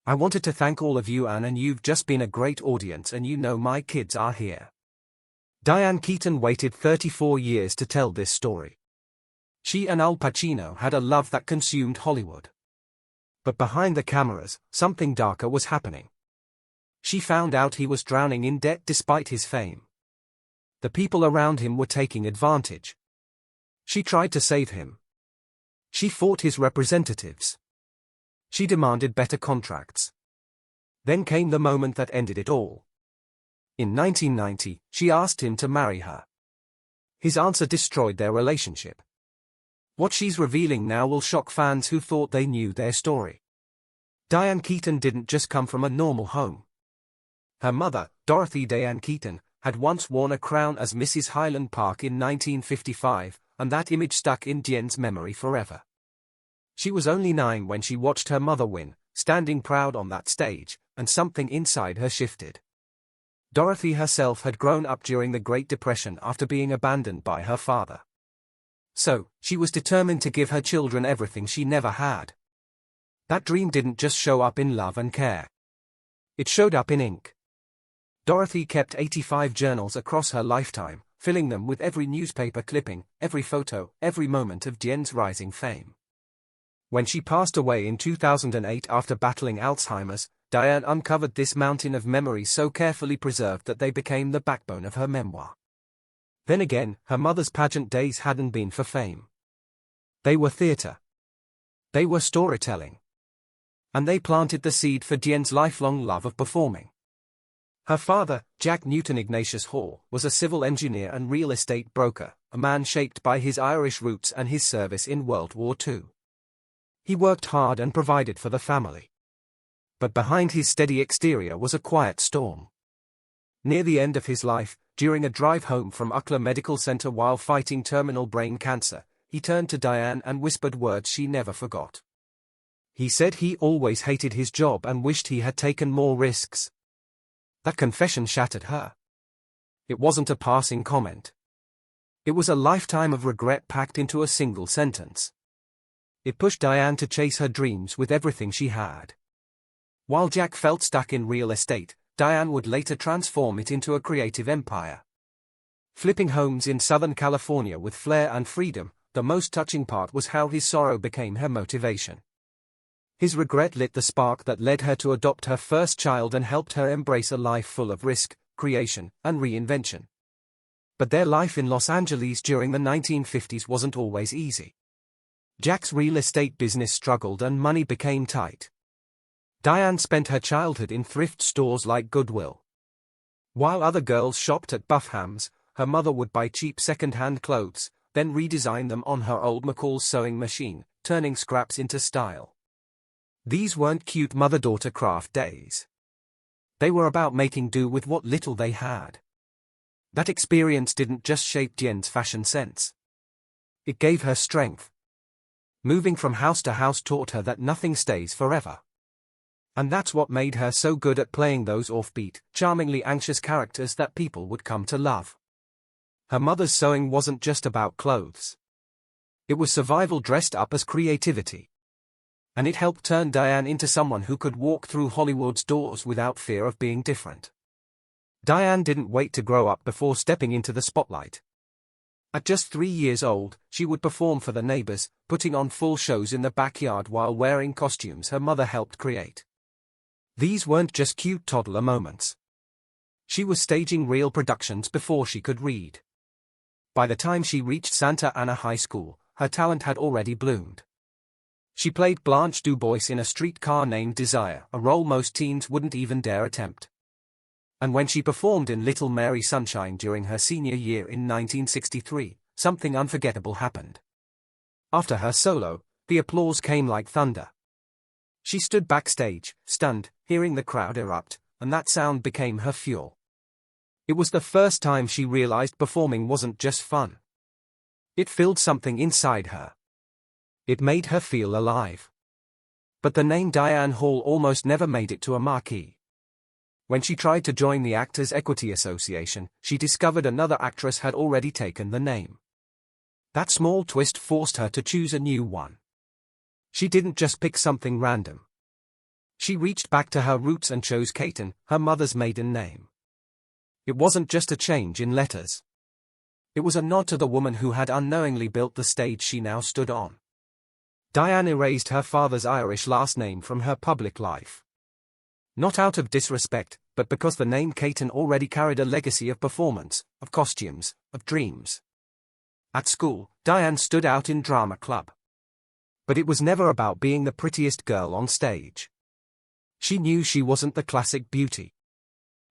I wanted to thank all of you, Anne, and you've just been a great audience, and you know my kids are here. Diane Keaton waited 34 years to tell this story. She and Al Pacino had a love that consumed Hollywood. But behind the cameras, something darker was happening. She found out he was drowning in debt despite his fame. The people around him were taking advantage. She tried to save him. She fought his representatives. She demanded better contracts. Then came the moment that ended it all. In 1990, she asked him to marry her. His answer destroyed their relationship. What she's revealing now will shock fans who thought they knew their story. Diane Keaton didn't just come from a normal home. Her mother, Dorothy Diane Keaton, had once worn a crown as Mrs. Highland Park in 1955, and that image stuck in Diane's memory forever. She was only 9 when she watched her mother win, standing proud on that stage, and something inside her shifted. Dorothy herself had grown up during the Great Depression after being abandoned by her father. So, she was determined to give her children everything she never had. That dream didn't just show up in love and care. It showed up in ink. Dorothy kept 85 journals across her lifetime, filling them with every newspaper clipping, every photo, every moment of Diane's rising fame. When she passed away in 2008 after battling Alzheimer's, Diane uncovered this mountain of memories so carefully preserved that they became the backbone of her memoir. Then again, her mother's pageant days hadn't been for fame. They were theater. They were storytelling. And they planted the seed for Diane's lifelong love of performing. Her father, Jack Newton Ignatius Hall, was a civil engineer and real estate broker, a man shaped by his Irish roots and his service in World War II. He worked hard and provided for the family. But behind his steady exterior was a quiet storm. Near the end of his life, during a drive home from Ucla Medical Center while fighting terminal brain cancer, he turned to Diane and whispered words she never forgot. He said he always hated his job and wished he had taken more risks. That confession shattered her. It wasn't a passing comment. It was a lifetime of regret packed into a single sentence. It pushed Diane to chase her dreams with everything she had. While Jack felt stuck in real estate, Diane would later transform it into a creative empire. Flipping homes in Southern California with flair and freedom, the most touching part was how his sorrow became her motivation. His regret lit the spark that led her to adopt her first child and helped her embrace a life full of risk, creation, and reinvention. But their life in Los Angeles during the 1950s wasn't always easy. Jack's real estate business struggled and money became tight. Diane spent her childhood in thrift stores like Goodwill. While other girls shopped at Buffham's, her mother would buy cheap second-hand clothes, then redesign them on her old McCall's sewing machine, turning scraps into style. These weren't cute mother-daughter craft days. They were about making do with what little they had. That experience didn't just shape Diane's fashion sense. It gave her strength. Moving from house to house taught her that nothing stays forever. And that's what made her so good at playing those offbeat, charmingly anxious characters that people would come to love. Her mother's sewing wasn't just about clothes. It was survival dressed up as creativity. And it helped turn Diane into someone who could walk through Hollywood's doors without fear of being different. Diane didn't wait to grow up before stepping into the spotlight. At just 3 years old, she would perform for the neighbors, putting on full shows in the backyard while wearing costumes her mother helped create. These weren't just cute toddler moments. She was staging real productions before she could read. By the time she reached Santa Ana High School, her talent had already bloomed. She played Blanche DuBois in A Streetcar Named Desire, a role most teens wouldn't even dare attempt. And when she performed in Little Mary Sunshine during her senior year in 1963, something unforgettable happened. After her solo, the applause came like thunder. She stood backstage, stunned, hearing the crowd erupt, and that sound became her fuel. It was the first time she realized performing wasn't just fun. It filled something inside her. It made her feel alive. But the name Diane Hall almost never made it to a marquee. When she tried to join the Actors Equity Association, she discovered another actress had already taken the name. That small twist forced her to choose a new one. She didn't just pick something random. She reached back to her roots and chose Keaton, her mother's maiden name. It wasn't just a change in letters. It was a nod to the woman who had unknowingly built the stage she now stood on. Diane erased her father's Irish last name from her public life. Not out of disrespect, but because the name Keaton already carried a legacy of performance, of costumes, of dreams. At school, Diane stood out in drama club. But it was never about being the prettiest girl on stage. She knew she wasn't the classic beauty.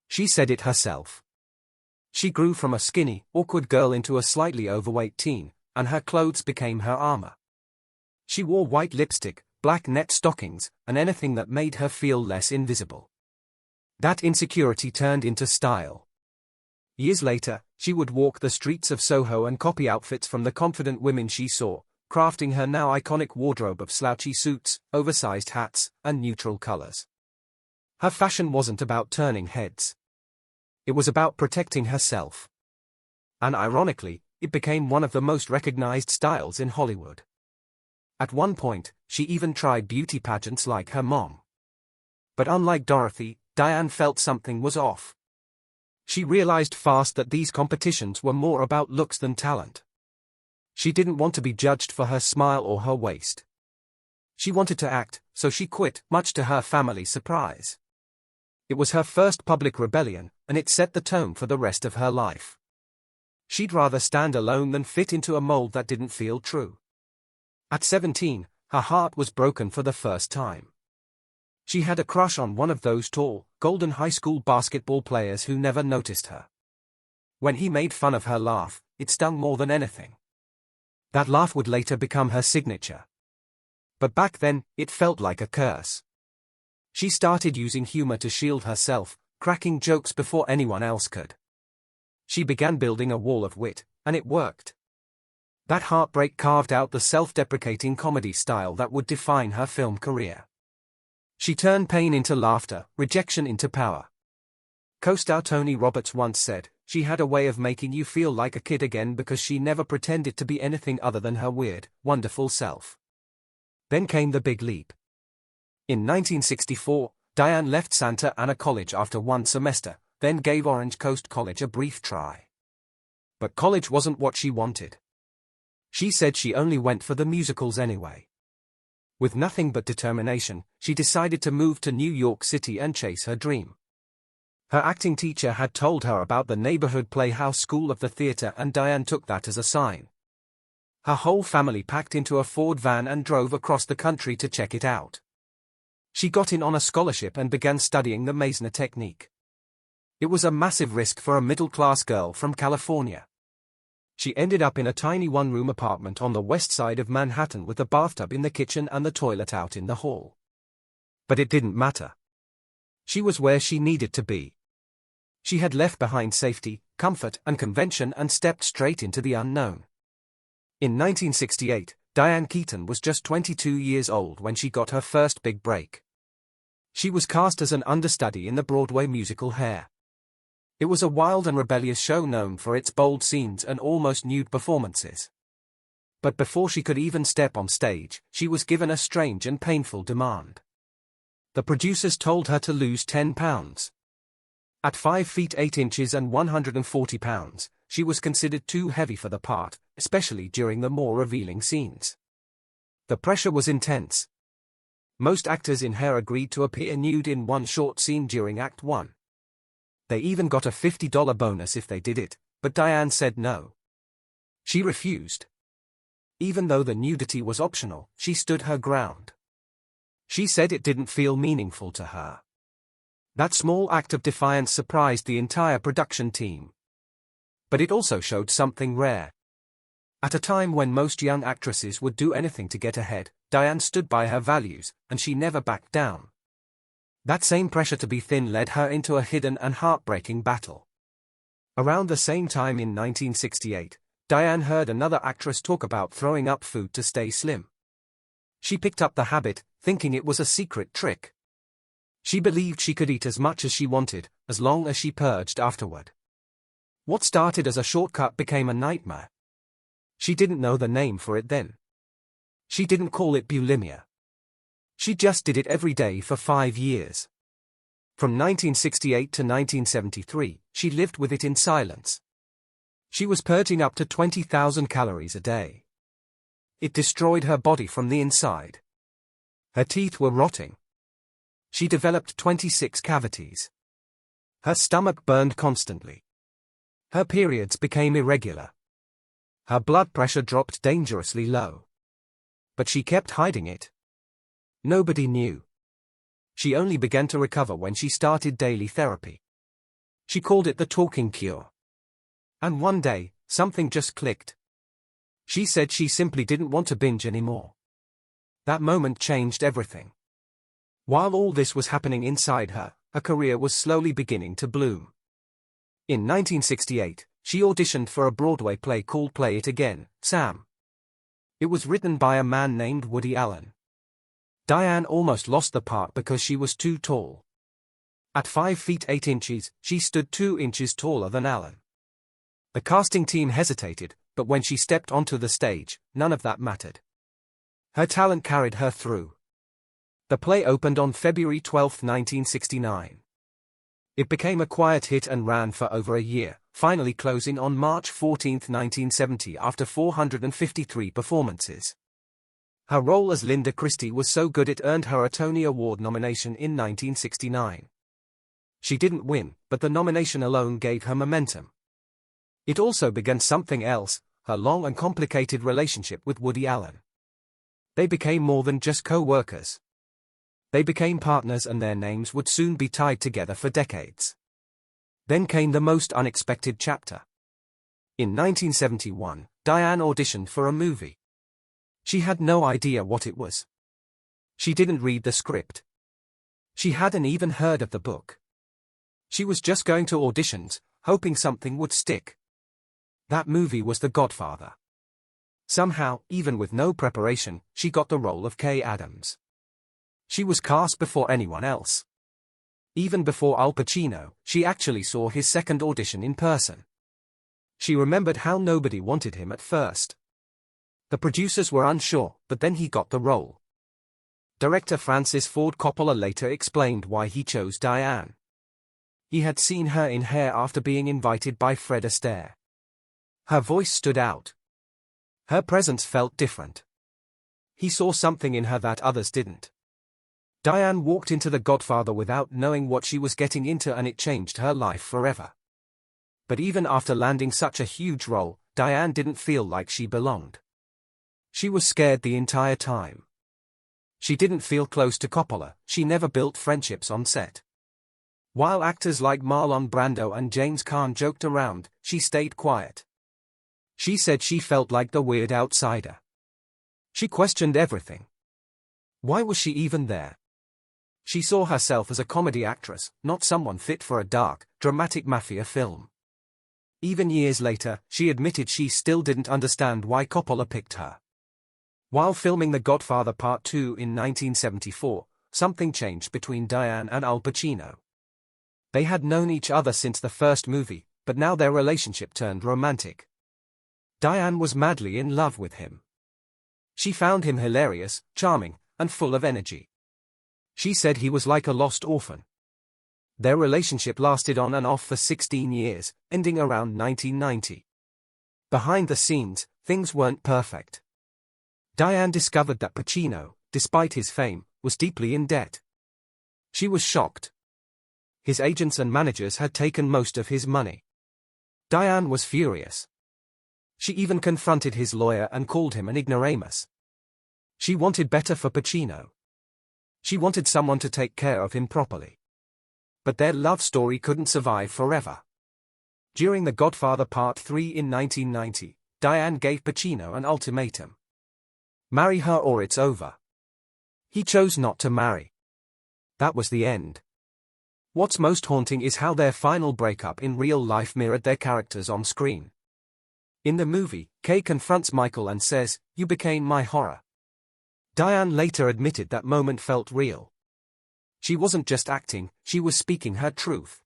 She said it herself. She grew from a skinny, awkward girl into a slightly overweight teen, and her clothes became her armor. She wore white lipstick, black net stockings, and anything that made her feel less invisible. That insecurity turned into style. Years later, she would walk the streets of Soho and copy outfits from the confident women she saw, crafting her now iconic wardrobe of slouchy suits, oversized hats, and neutral colors. Her fashion wasn't about turning heads. It was about protecting herself. And ironically, it became one of the most recognized styles in Hollywood. At one point, she even tried beauty pageants like her mom. But unlike Dorothy, Diane felt something was off. She realized fast that these competitions were more about looks than talent. She didn't want to be judged for her smile or her waist. She wanted to act, so she quit, much to her family's surprise. It was her first public rebellion, and it set the tone for the rest of her life. She'd rather stand alone than fit into a mold that didn't feel true. At 17, her heart was broken for the first time. She had a crush on one of those tall, golden high school basketball players who never noticed her. When he made fun of her laugh, it stung more than anything. That laugh would later become her signature. But back then, it felt like a curse. She started using humor to shield herself, cracking jokes before anyone else could. She began building a wall of wit, and it worked. That heartbreak carved out the self-deprecating comedy style that would define her film career. She turned pain into laughter, rejection into power. Co-star Tony Roberts once said, "She had a way of making you feel like a kid again because she never pretended to be anything other than her weird, wonderful self." Then came the big leap. In 1964, Diane left Santa Ana College after one semester, then gave Orange Coast College a brief try. But college wasn't what she wanted. She said she only went for the musicals anyway. With nothing but determination, she decided to move to New York City and chase her dream. Her acting teacher had told her about the neighborhood playhouse school of the theater, and Diane took that as a sign. Her whole family packed into a Ford van and drove across the country to check it out. She got in on a scholarship and began studying the Meisner technique. It was a massive risk for a middle-class girl from California. She ended up in a tiny one-room apartment on the west side of Manhattan with a bathtub in the kitchen and the toilet out in the hall. But it didn't matter. She was where she needed to be. She had left behind safety, comfort, and convention and stepped straight into the unknown. In 1968, Diane Keaton was just 22 years old when she got her first big break. She was cast as an understudy in the Broadway musical Hair. It was a wild and rebellious show known for its bold scenes and almost nude performances. But before she could even step on stage, she was given a strange and painful demand. The producers told her to lose 10 pounds. At 5 feet 8 inches and 140 pounds, she was considered too heavy for the part, especially during the more revealing scenes. The pressure was intense. Most actors in Hair agreed to appear nude in one short scene during Act 1. They even got a $50 bonus if they did it, but Diane said no. She refused. Even though the nudity was optional, she stood her ground. She said it didn't feel meaningful to her. That small act of defiance surprised the entire production team. But it also showed something rare. At a time when most young actresses would do anything to get ahead, Diane stood by her values, and she never backed down. That same pressure to be thin led her into a hidden and heartbreaking battle. Around the same time in 1968, Diane heard another actress talk about throwing up food to stay slim. She picked up the habit, thinking it was a secret trick. She believed she could eat as much as she wanted, as long as she purged afterward. What started as a shortcut became a nightmare. She didn't know the name for it then. She didn't call it bulimia. She just did it every day for 5 years. From 1968 to 1973, she lived with it in silence. She was purging up to 20,000 calories a day. It destroyed her body from the inside. Her teeth were rotting. She developed 26 cavities. Her stomach burned constantly. Her periods became irregular. Her blood pressure dropped dangerously low. But she kept hiding it. Nobody knew. She only began to recover when she started daily therapy. She called it the talking cure. And one day, something just clicked. She said she simply didn't want to binge anymore. That moment changed everything. While all this was happening inside her, her career was slowly beginning to bloom. In 1968, she auditioned for a Broadway play called Play It Again, Sam. It was written by a man named Woody Allen. Diane almost lost the part because she was too tall. At 5 feet 8 inches, she stood 2 inches taller than Allen. The casting team hesitated, but when she stepped onto the stage, none of that mattered. Her talent carried her through. The play opened on February 12, 1969. It became a quiet hit and ran for over a year, finally closing on March 14, 1970 after 453 performances. Her role as Linda Christie was so good it earned her a Tony Award nomination in 1969. She didn't win, but the nomination alone gave her momentum. It also began something else, her long and complicated relationship with Woody Allen. They became more than just co-workers. They became partners, and their names would soon be tied together for decades. Then came the most unexpected chapter. In 1971, Diane auditioned for a movie. She had no idea what it was. She didn't read the script. She hadn't even heard of the book. She was just going to auditions, hoping something would stick. That movie was The Godfather. Somehow, even with no preparation, she got the role of Kay Adams. She was cast before anyone else. Even before Al Pacino, she actually saw his second audition in person. She remembered how nobody wanted him at first. The producers were unsure, but then he got the role. Director Francis Ford Coppola later explained why he chose Diane. He had seen her in Hair after being invited by Fred Astaire. Her voice stood out. Her presence felt different. He saw something in her that others didn't. Diane walked into The Godfather without knowing what she was getting into, and it changed her life forever. But even after landing such a huge role, Diane didn't feel like she belonged. She was scared the entire time. She didn't feel close to Coppola. She never built friendships on set. While actors like Marlon Brando and James Caan joked around, she stayed quiet. She said she felt like the weird outsider. She questioned everything. Why was she even there? She saw herself as a comedy actress, not someone fit for a dark, dramatic mafia film. Even years later, she admitted she still didn't understand why Coppola picked her. While filming The Godfather Part 2 in 1974, something changed between Diane and Al Pacino. They had known each other since the first movie, but now their relationship turned romantic. Diane was madly in love with him. She found him hilarious, charming, and full of energy. She said he was like a lost orphan. Their relationship lasted on and off for 16 years, ending around 1990. Behind the scenes, things weren't perfect. Diane discovered that Pacino, despite his fame, was deeply in debt. She was shocked. His agents and managers had taken most of his money. Diane was furious. She even confronted his lawyer and called him an ignoramus. She wanted better for Pacino. She wanted someone to take care of him properly. But their love story couldn't survive forever. During The Godfather Part 3 in 1990, Diane gave Pacino an ultimatum. Marry her or it's over. He chose not to marry. That was the end. What's most haunting is how their final breakup in real life mirrored their characters on screen. In the movie, Kay confronts Michael and says, "You became my horror." Diane later admitted that moment felt real. She wasn't just acting, she was speaking her truth.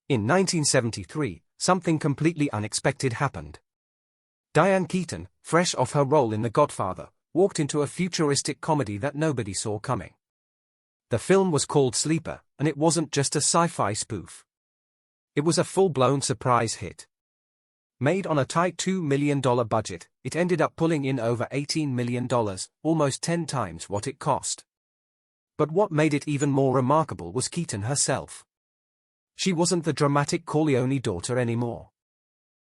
In 1973, something completely unexpected happened. Diane Keaton, fresh off her role in The Godfather, walked into a futuristic comedy that nobody saw coming. The film was called Sleeper, and it wasn't just a sci-fi spoof. It was a full-blown surprise hit. Made on a tight $2 million budget, it ended up pulling in over $18 million, almost 10 times what it cost. But what made it even more remarkable was Keaton herself. She wasn't the dramatic Corleone daughter anymore.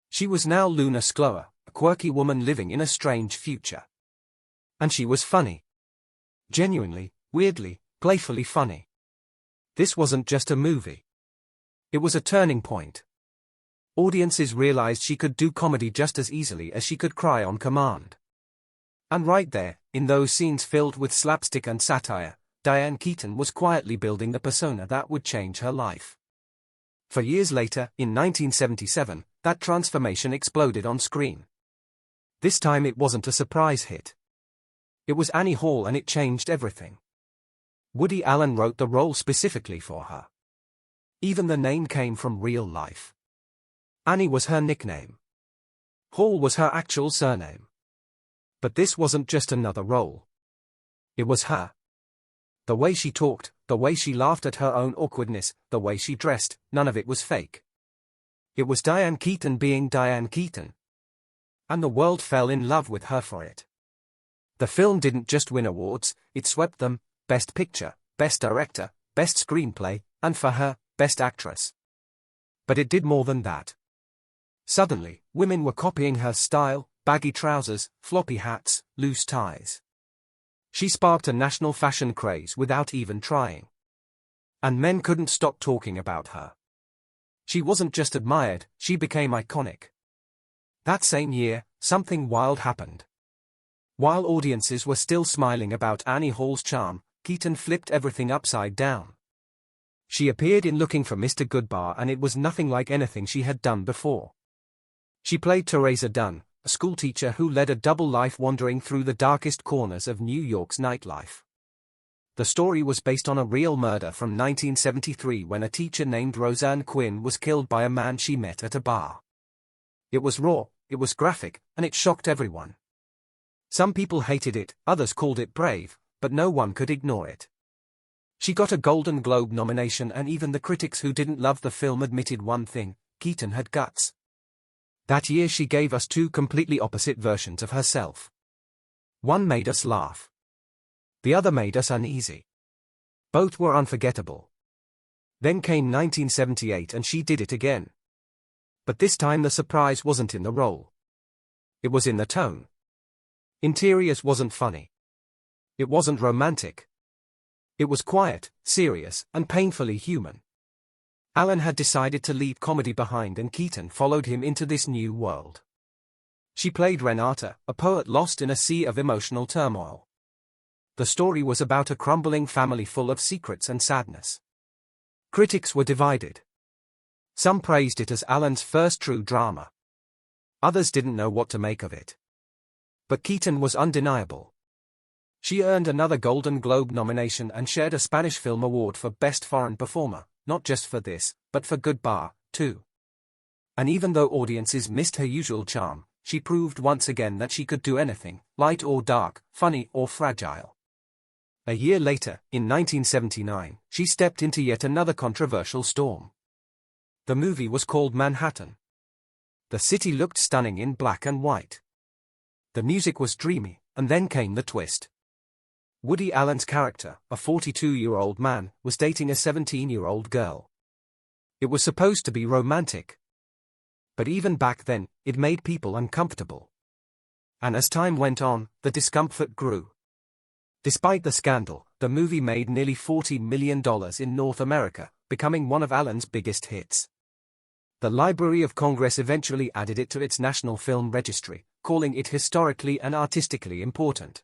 She was now Luna Sklower, a quirky woman living in a strange future. And she was funny. Genuinely, weirdly, playfully funny. This wasn't just a movie. It was a turning point. Audiences realized she could do comedy just as easily as she could cry on command. And right there, in those scenes filled with slapstick and satire, Diane Keaton was quietly building the persona that would change her life. For years later, in 1977, that transformation exploded on screen. This time it wasn't a surprise hit. It was Annie Hall, and it changed everything. Woody Allen wrote the role specifically for her. Even the name came from real life. Annie was her nickname. Hall was her actual surname. But this wasn't just another role. It was her. The way she talked, the way she laughed at her own awkwardness, the way she dressed, none of it was fake. It was Diane Keaton being Diane Keaton. And the world fell in love with her for it. The film didn't just win awards, it swept them: Best Picture, Best Director, Best Screenplay, and for her, Best Actress. But it did more than that. Suddenly, women were copying her style: baggy trousers, floppy hats, loose ties. She sparked a national fashion craze without even trying. And men couldn't stop talking about her. She wasn't just admired, she became iconic. That same year, something wild happened. While audiences were still smiling about Annie Hall's charm, Keaton flipped everything upside down. She appeared in Looking for Mr. Goodbar, and it was nothing like anything she had done before. She played Teresa Dunn, a schoolteacher who led a double life wandering through the darkest corners of New York's nightlife. The story was based on a real murder from 1973 when a teacher named Roseanne Quinn was killed by a man she met at a bar. It was raw, it was graphic, and it shocked everyone. Some people hated it, others called it brave, but no one could ignore it. She got a Golden Globe nomination, and even the critics who didn't love the film admitted one thing: Keaton had guts. That year she gave us two completely opposite versions of herself. One made us laugh. The other made us uneasy. Both were unforgettable. Then came 1978 and she did it again. But this time the surprise wasn't in the role. It was in the tone. Interiors wasn't funny. It wasn't romantic. It was quiet, serious, and painfully human. Allen had decided to leave comedy behind, and Keaton followed him into this new world. She played Renata, a poet lost in a sea of emotional turmoil. The story was about a crumbling family full of secrets and sadness. Critics were divided. Some praised it as Allen's first true drama. Others didn't know what to make of it. But Keaton was undeniable. She earned another Golden Globe nomination and shared a Spanish Film Award for Best Foreign Performer, not just for this, but for Goodbar, too. And even though audiences missed her usual charm, she proved once again that she could do anything, light or dark, funny or fragile. A year later, in 1979, she stepped into yet another controversial storm. The movie was called Manhattan. The city looked stunning in black and white. The music was dreamy, and then came the twist. Woody Allen's character, a 42-year-old man, was dating a 17-year-old girl. It was supposed to be romantic. But even back then, it made people uncomfortable. And as time went on, the discomfort grew. Despite the scandal, the movie made nearly $40 million in North America, becoming one of Allen's biggest hits. The Library of Congress eventually added it to its National Film Registry, calling it historically and artistically important.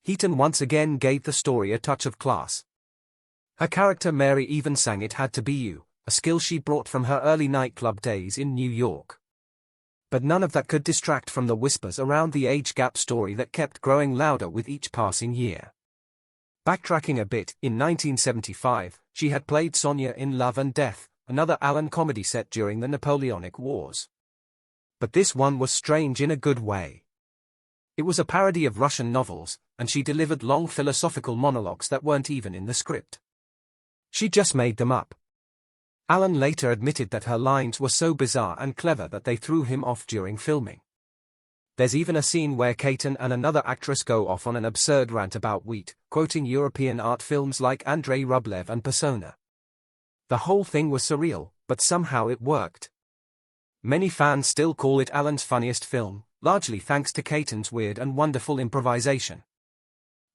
Keaton once again gave the story a touch of class. Her character Mary even sang "It Had to Be You," a skill she brought from her early nightclub days in New York. But none of that could distract from the whispers around the age gap story that kept growing louder with each passing year. Backtracking a bit, in 1975, she had played Sonia in Love and Death, another Allen comedy set during the Napoleonic Wars. But this one was strange in a good way. It was a parody of Russian novels, and she delivered long philosophical monologues that weren't even in the script. She just made them up. Alan later admitted that her lines were so bizarre and clever that they threw him off during filming. There's even a scene where Keaton and another actress go off on an absurd rant about wheat, quoting European art films like Andrei Rublev and Pacino. The whole thing was surreal, but somehow it worked. Many fans still call it Alan's funniest film, largely thanks to Keaton's weird and wonderful improvisation.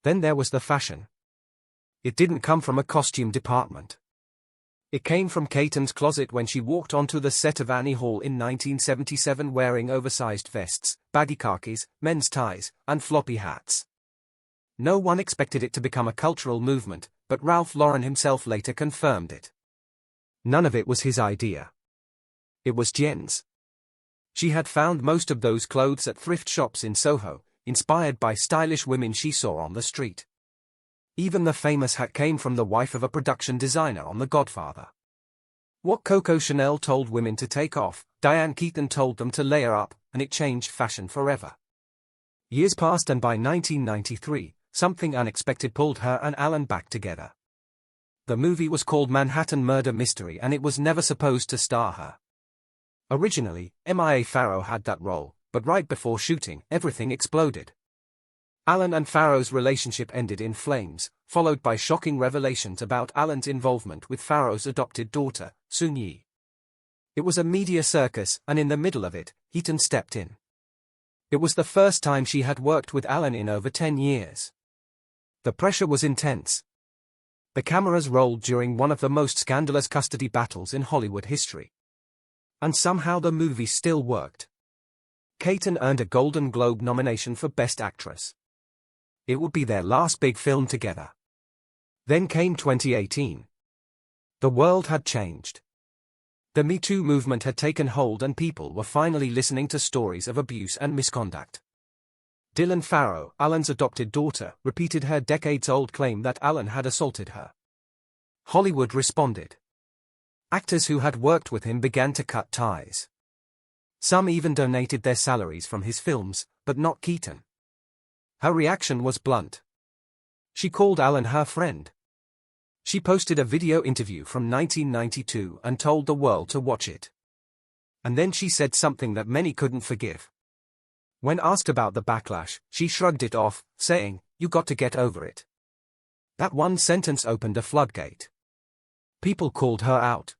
Then there was the fashion. It didn't come from a costume department. It came from Keaton's closet when she walked onto the set of Annie Hall in 1977 wearing oversized vests, baggy khakis, men's ties, and floppy hats. No one expected it to become a cultural movement, but Ralph Lauren himself later confirmed it. None of it was his idea. It was Jen's. She had found most of those clothes at thrift shops in Soho, inspired by stylish women she saw on the street. Even the famous hat came from the wife of a production designer on The Godfather. What Coco Chanel told women to take off, Diane Keaton told them to layer up, and it changed fashion forever. Years passed and by 1993, something unexpected pulled her and Alan back together. The movie was called Manhattan Murder Mystery and it was never supposed to star her. Originally, Mia Farrow had that role, but right before shooting, everything exploded. Alan and Farrow's relationship ended in flames, followed by shocking revelations about Alan's involvement with Farrow's adopted daughter, Soon-Yi. It was a media circus, and in the middle of it, Keaton stepped in. It was the first time she had worked with Alan in over 10 years. The pressure was intense. The cameras rolled during one of the most scandalous custody battles in Hollywood history. And somehow the movie still worked. Keaton earned a Golden Globe nomination for Best Actress. It would be their last big film together. Then came 2018. The world had changed. The Me Too movement had taken hold and people were finally listening to stories of abuse and misconduct. Dylan Farrow, Alan's adopted daughter, repeated her decades-old claim that Alan had assaulted her. Hollywood responded. Actors who had worked with him began to cut ties. Some even donated their salaries from his films, but not Keaton. Her reaction was blunt. She called Alan her friend. She posted a video interview from 1992 and told the world to watch it. And then she said something that many couldn't forgive. When asked about the backlash, she shrugged it off, saying, "You got to get over it." That one sentence opened a floodgate. People called her out.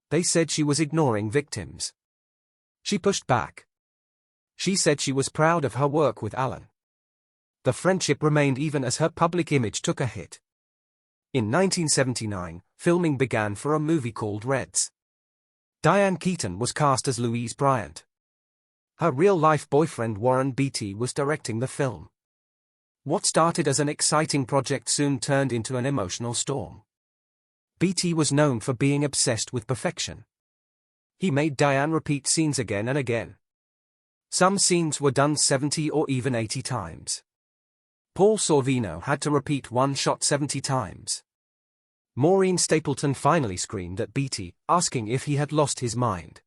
They said she was ignoring victims. She pushed back. She said she was proud of her work with Alan. The friendship remained even as her public image took a hit. In 1979, filming began for a movie called Reds. Diane Keaton was cast as Louise Bryant. Her real-life boyfriend Warren Beatty was directing the film. What started as an exciting project soon turned into an emotional storm. Beatty was known for being obsessed with perfection. He made Diane repeat scenes again and again. Some scenes were done 70 or even 80 times. Paul Sorvino had to repeat one shot 70 times. Maureen Stapleton finally screamed at Beatty, asking if he had lost his mind.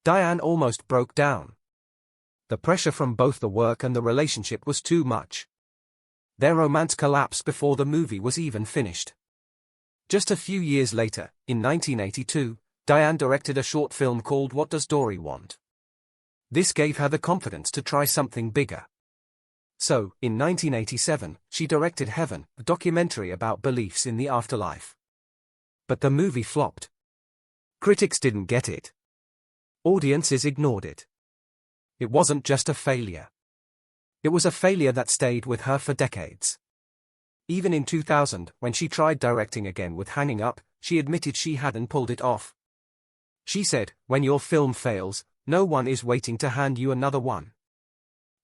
Diane almost broke down. The pressure from both the work and the relationship was too much. Their romance collapsed before the movie was even finished. Just a few years later, in 1982, Diane directed a short film called What Does Dory Want? This gave her the confidence to try something bigger. So, in 1987, she directed Heaven, a documentary about beliefs in the afterlife. But the movie flopped. Critics didn't get it. Audiences ignored it. It wasn't just a failure. It was a failure that stayed with her for decades. Even in 2000, when she tried directing again with Hanging Up, she admitted she hadn't pulled it off. She said, "When your film fails, no one is waiting to hand you another one."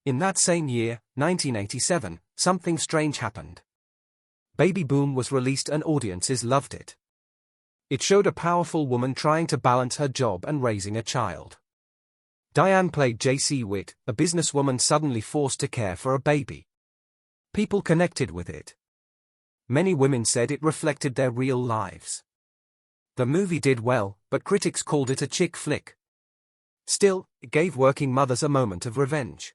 In that same year, 1987, something strange happened. Baby Boom was released and audiences loved it. It showed a powerful woman trying to balance her job and raising a child. Diane played J.C. Witt, a businesswoman suddenly forced to care for a baby. People connected with it. Many women said it reflected their real lives. The movie did well, but critics called it a chick flick. Still, it gave working mothers a moment of revenge.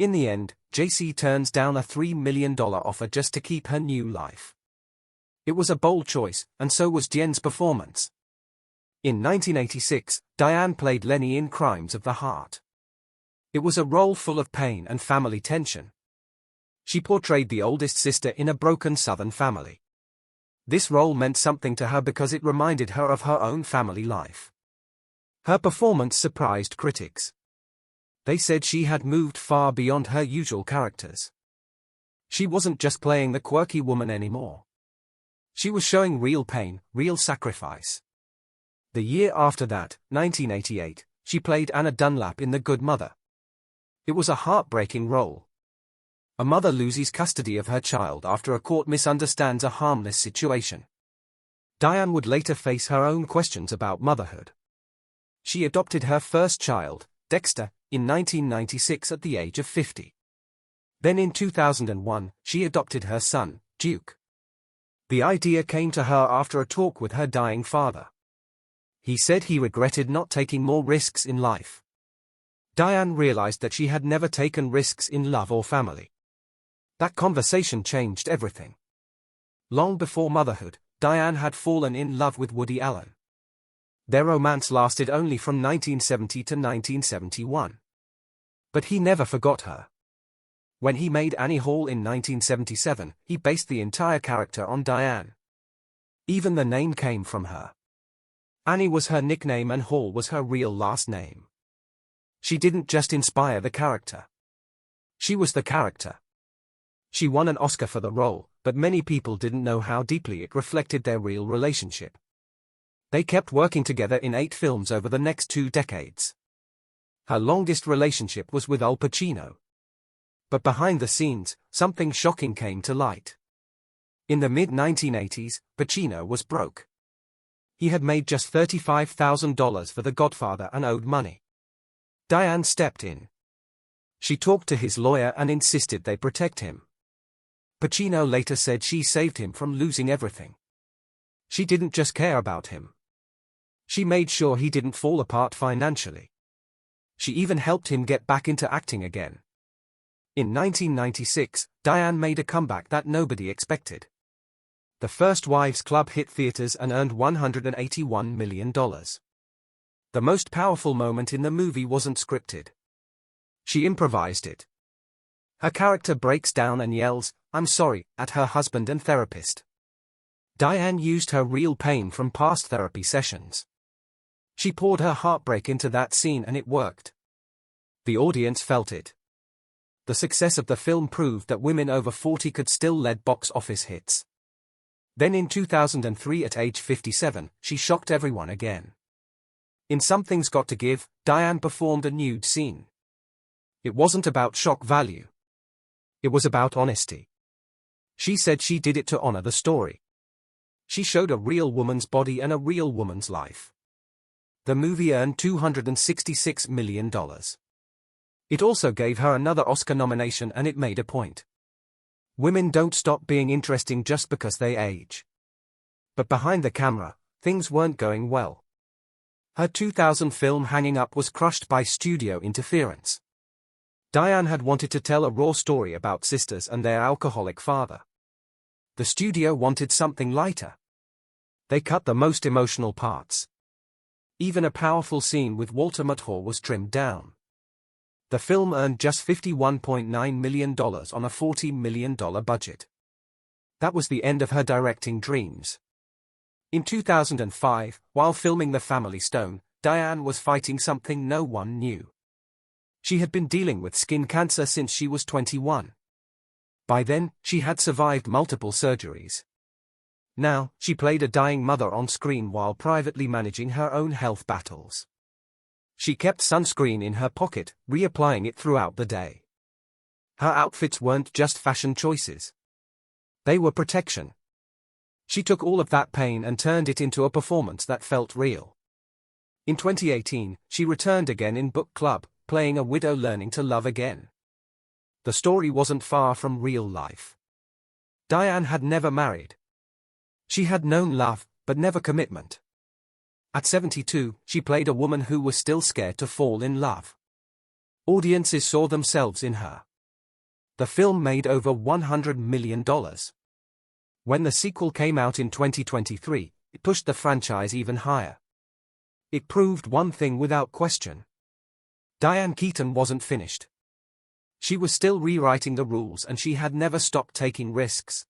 In the end, JC turns down a $3 million offer just to keep her new life. It was a bold choice, and so was Diane's performance. In 1986, Diane played Lenny in Crimes of the Heart. It was a role full of pain and family tension. She portrayed the oldest sister in a broken Southern family. This role meant something to her because it reminded her of her own family life. Her performance surprised critics. They said she had moved far beyond her usual characters. She wasn't just playing the quirky woman anymore. She was showing real pain, real sacrifice. The year after that, 1988, she played Anna Dunlap in The Good Mother. It was a heartbreaking role. A mother loses custody of her child after a court misunderstands a harmless situation. Diane would later face her own questions about motherhood. She adopted her first child, Dexter, in 1996 at the age of 50. Then in 2001, she adopted her son, Duke. The idea came to her after a talk with her dying father. He said he regretted not taking more risks in life. Diane realized that she had never taken risks in love or family. That conversation changed everything. Long before motherhood, Diane had fallen in love with Woody Allen. Their romance lasted only from 1970 to 1971. But he never forgot her. When he made Annie Hall in 1977, he based the entire character on Diane. Even the name came from her. Annie was her nickname and Hall was her real last name. She didn't just inspire the character. She was the character. She won an Oscar for the role, but many people didn't know how deeply it reflected their real relationship. They kept working together in 8 films over the next 2 decades. Her longest relationship was with Al Pacino. But behind the scenes, something shocking came to light. In the mid-1980s, Pacino was broke. He had made just $35,000 for The Godfather and owed money. Diane stepped in. She talked to his lawyer and insisted they protect him. Pacino later said she saved him from losing everything. She didn't just care about him. She made sure he didn't fall apart financially. She even helped him get back into acting again. In 1996, Diane made a comeback that nobody expected. The First Wives Club hit theaters and earned $181 million. The most powerful moment in the movie wasn't scripted. She improvised it. Her character breaks down and yells, "I'm sorry," at her husband and therapist. Diane used her real pain from past therapy sessions. She poured her heartbreak into that scene and it worked. The audience felt it. The success of the film proved that women over 40 could still lead box office hits. Then in 2003 at age 57, she shocked everyone again. In Something's Got to Give, Diane performed a nude scene. It wasn't about shock value. It was about honesty. She said she did it to honor the story. She showed a real woman's body and a real woman's life. The movie earned $266 million. It also gave her another Oscar nomination and it made a point. Women don't stop being interesting just because they age. But behind the camera, things weren't going well. Her 2000 film Hanging Up was crushed by studio interference. Diane had wanted to tell a raw story about sisters and their alcoholic father. The studio wanted something lighter. They cut the most emotional parts. Even a powerful scene with Walter Matthau was trimmed down. The film earned just $51.9 million on a $40 million budget. That was the end of her directing dreams. In 2005, while filming The Family Stone, Diane was fighting something no one knew. She had been dealing with skin cancer since she was 21. By then, she had survived multiple surgeries. Now, she played a dying mother on screen while privately managing her own health battles. She kept sunscreen in her pocket, reapplying it throughout the day. Her outfits weren't just fashion choices. They were protection. She took all of that pain and turned it into a performance that felt real. In 2018, she returned again in Book Club, playing a widow learning to love again. The story wasn't far from real life. Diane had never married. She had known love, but never commitment. At 72, she played a woman who was still scared to fall in love. Audiences saw themselves in her. The film made over $100 million. When the sequel came out in 2023, it pushed the franchise even higher. It proved one thing without question. Diane Keaton wasn't finished. She was still rewriting the rules and she had never stopped taking risks.